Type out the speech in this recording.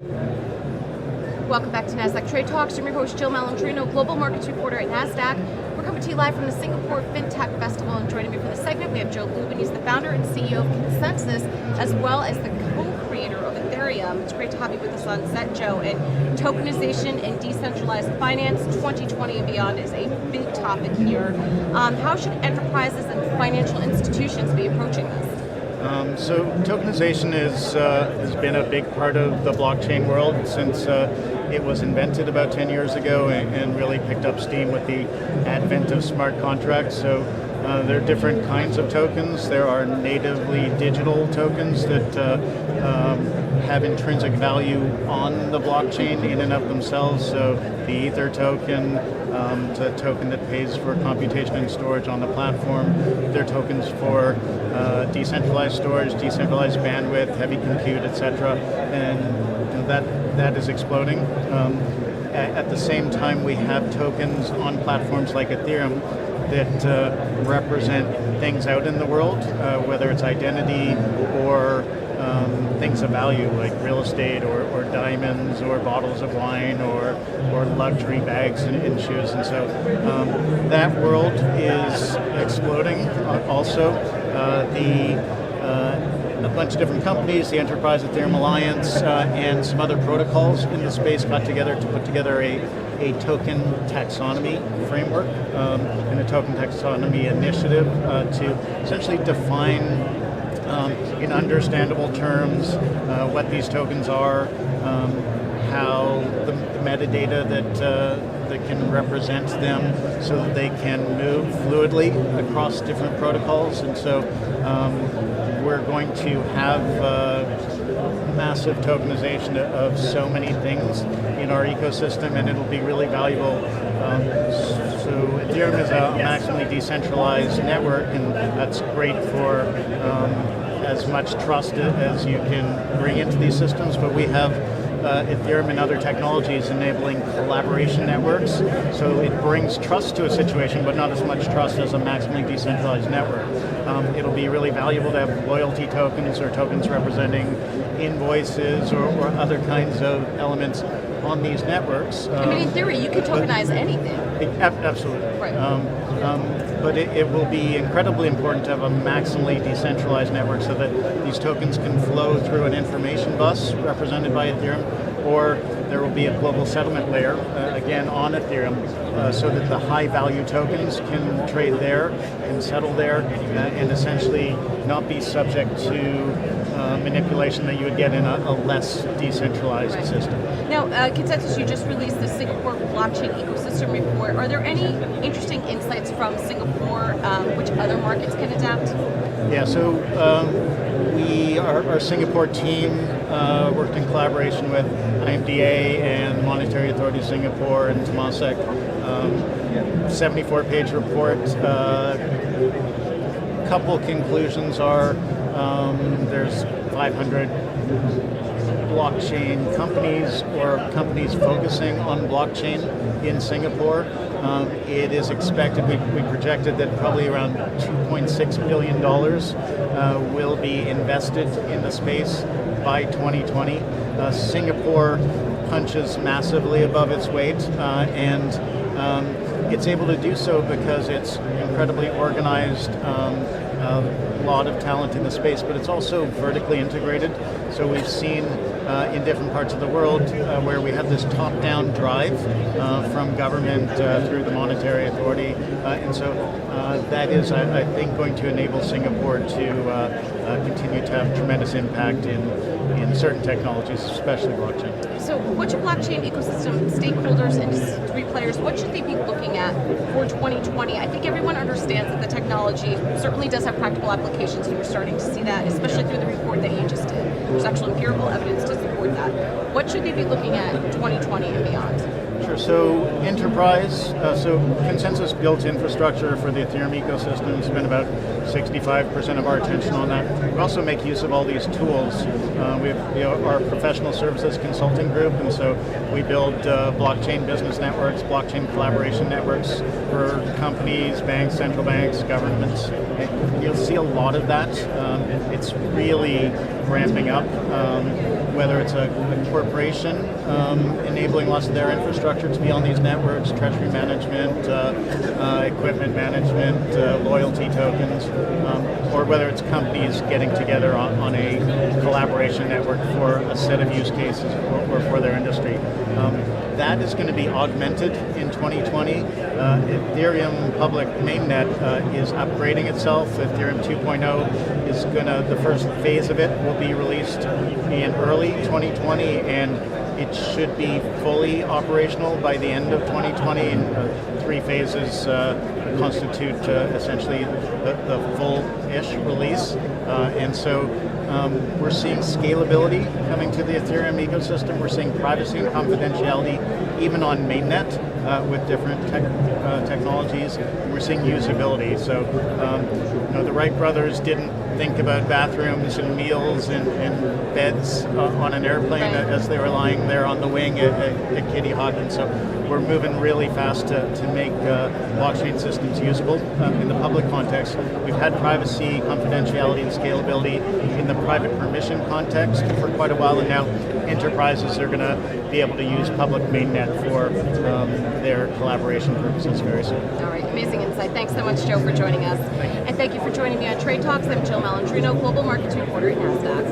Welcome back to Nasdaq Trade Talks. I'm your host, Jill Malandrino, global markets reporter at Nasdaq. We're coming to you live from the Singapore Fintech Festival, and joining me for the segment, we have Joe Lubin. He's the founder and CEO of ConsenSys, as well as the co-creator of Ethereum. It's great to have you with us on set, Joe. And tokenization and decentralized finance 2020 and beyond is a big topic here. How should enterprises and financial institutions be approaching this? So tokenization has been a big part of the blockchain world since it was invented about 10 years ago and really picked up steam with the advent of smart contracts. So there are different kinds of tokens. There are natively digital tokens that have intrinsic value on the blockchain in and of themselves. So the Ether token, the token that pays for computation and storage on the platform. There are tokens for decentralized storage, decentralized bandwidth, heavy compute, etc. And that is exploding. At the same time, we have tokens on platforms like Ethereum that represent things out in the world, whether it's identity or things of value like real estate or diamonds or bottles of wine or luxury bags and shoes. And so that world is exploding. Also, a bunch of different companies, the Enterprise Ethereum Alliance and some other protocols in the space got together to put together a token taxonomy framework and a token taxonomy initiative to essentially define in understandable terms what these tokens are, how the metadata that can represent them so that they can move fluidly across different protocols. And so we're going to have massive tokenization of so many things in our ecosystem, and it'll be really valuable. So Ethereum is a maximally decentralized network, and that's great for as much trust as you can bring into these systems, but we have Ethereum and other technologies enabling collaboration networks, so it brings trust to a situation, but not as much trust as a maximally decentralized network. It'll be really valuable to have loyalty tokens or tokens representing invoices or other kinds of elements on these networks. I mean, in theory, you could tokenize anything. Absolutely. Right. But it will be incredibly important to have a maximally decentralized network so that these tokens can flow through an information bus represented by Ethereum, or there will be a global settlement layer, again on Ethereum, so that the high value tokens can trade there, can settle there, and essentially not be subject to manipulation that you would get in a less decentralized system. Now, ConsenSys, you just released the Singapore Blockchain Ecosystem Report. Are there any interesting insights from Singapore which other markets can adapt? Yeah, so our Singapore team worked in collaboration with IMDA and the Monetary Authority of Singapore and Temasek. 74-page report. Couple conclusions are there's 500 blockchain companies or companies focusing on blockchain in Singapore. It is expected, we projected that probably around $2.6 billion will be invested in the space by 2020. Singapore punches massively above its weight, and it's able to do so because it's incredibly organized, a lot of talent in the space, but it's also vertically integrated. So we've seen in different parts of the world where we have this top-down drive from government through the Monetary Authority, and so that is, I think, going to enable Singapore to continue to have tremendous impact in certain technologies, especially blockchain. So what's your blockchain ecosystem stakeholders, industry players, what should they be looking at for 2020? I think everyone understands that the technology certainly does have practical applications, and we're starting to see that, especially through the report that you just did. There's actual empirical evidence to support that. What should they be looking at in 2020 and beyond? Sure. Sure. So enterprise, so ConsenSys built infrastructure for the Ethereum ecosystem. We spend about 65% of our attention on that. We also make use of all these tools. We have our professional services consulting group, and so we build blockchain business networks, blockchain collaboration networks for companies, banks, central banks, governments. And you'll see a lot of that. It's really ramping up. Whether it's a corporation enabling lots of their infrastructure to be on these networks, treasury management, equipment management, loyalty tokens, or whether it's companies getting together on a collaboration network for a set of use cases or for their industry. That is going to be augmented in 2020. Ethereum public mainnet is upgrading itself. Ethereum 2.0 is the first phase of it will be released in early 2020, and it should be fully operational by the end of 2020. And 3 phases constitute essentially the full-ish release. And so we're seeing scalability coming to the Ethereum ecosystem. We're seeing privacy and confidentiality even on mainnet with different technologies. We're seeing usability. So the Wright brothers didn't think about bathrooms and meals and beds on an airplane as they were lying there on the wing at Kitty Hawk. And so we're moving really fast to make blockchain systems usable in the public context. We've had privacy, confidentiality, and scalability in the private permission context for quite a while, and now enterprises are going to be able to use public mainnet for their collaboration purposes very soon. All right, amazing insight. Thanks so much, Joe, for joining us. And thank you for joining me on Trade Talks. I'm Jill Malandrino, Global Markets Reporter at Nasdaq.